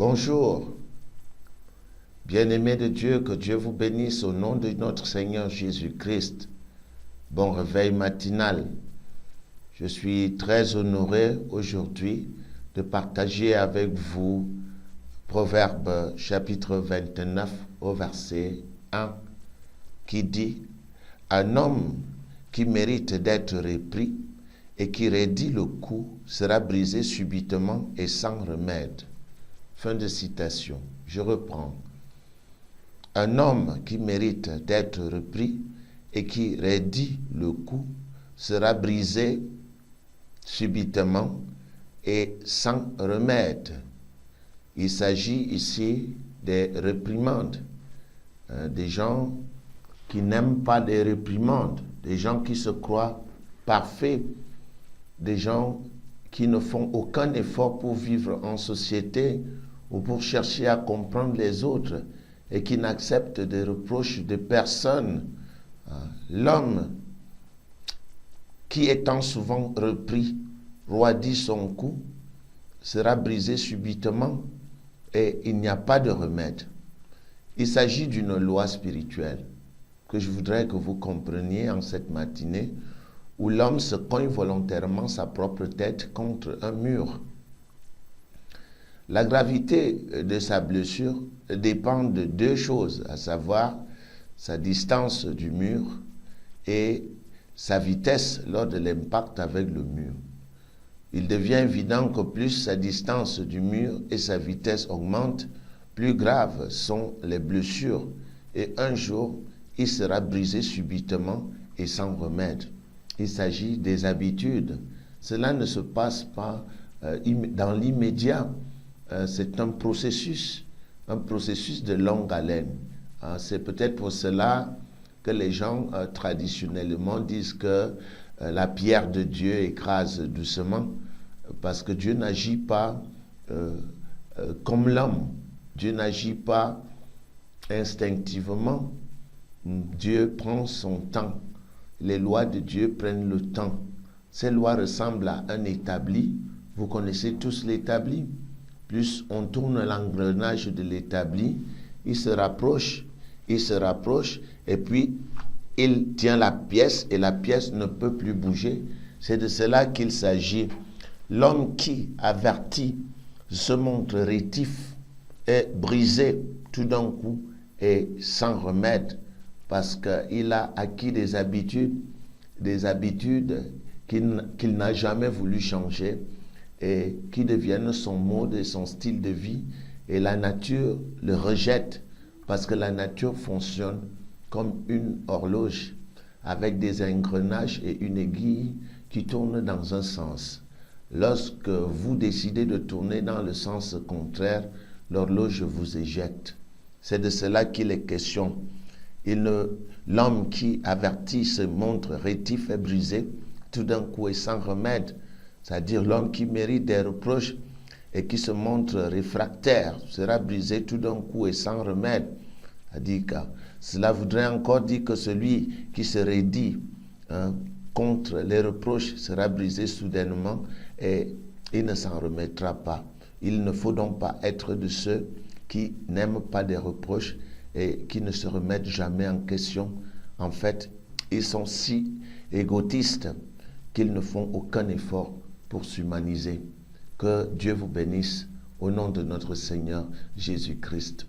Bonjour, bien-aimés de Dieu, que Dieu vous bénisse au nom de notre Seigneur Jésus-Christ. Bon réveil matinal. Je suis très honoré aujourd'hui de partager avec vous Proverbe chapitre 29 au verset 1 qui dit « Un homme qui mérite d'être repris et qui raidit le cou sera brisé subitement et sans remède. » Fin de citation. Je reprends. Un homme qui mérite d'être repris et qui raidit le cou sera brisé subitement et sans remède. Il s'agit ici des réprimandes, des gens qui n'aiment pas les réprimandes, des gens qui se croient parfaits, des gens qui ne font aucun effort pour vivre en société ou pour chercher à comprendre les autres et qui n'acceptent des reproches de personne. L'homme qui étant souvent repris, roidit son cou, sera brisé subitement et il n'y a pas de remède. Il s'agit d'une loi spirituelle que je voudrais que vous compreniez en cette matinée où l'homme se cogne volontairement sa propre tête contre un mur. La gravité de sa blessure dépend de deux choses, à savoir sa distance du mur et sa vitesse lors de l'impact avec le mur. Il devient évident que plus sa distance du mur et sa vitesse augmentent, plus graves sont les blessures et un jour, il sera brisé subitement et sans remède. Il s'agit des habitudes. Cela ne se passe pas dans l'immédiat. C'est un processus de longue haleine. C'est peut-être pour cela que les gens traditionnellement disent que la pierre de Dieu écrase doucement, parce que Dieu n'agit pas comme l'homme. Dieu n'agit pas instinctivement. Dieu prend son temps. Les lois de Dieu prennent le temps. Ces lois ressemblent à un établi. Vous connaissez tous l'établi. Plus on tourne l'engrenage de l'établi, il se rapproche, et puis il tient la pièce et la pièce ne peut plus bouger. C'est de cela qu'il s'agit. L'homme qui averti se montre rétif est brisé tout d'un coup et sans remède parce qu'il a acquis des habitudes qu'il n'a jamais voulu changer et qui deviennent son mode et son style de vie, et la nature le rejette parce que la nature fonctionne comme une horloge avec des engrenages et une aiguille qui tournent dans un sens. Lorsque vous décidez de tourner dans le sens contraire, l'horloge vous éjecte. C'est de cela qu'il est question. L'homme qui avertit se montre rétif et brisé tout d'un coup et sans remède. C'est-à-dire l'homme qui mérite des reproches et qui se montre réfractaire sera brisé tout d'un coup et sans remède. C'est-à-dire que cela voudrait encore dire que celui qui se raidit contre les reproches sera brisé soudainement et il ne s'en remettra pas. Il ne faut donc pas être de ceux qui n'aiment pas des reproches et qui ne se remettent jamais en question. En fait, ils sont si égotistes qu'ils ne font aucun effort pour s'humaniser. Que Dieu vous bénisse au nom de notre Seigneur Jésus-Christ.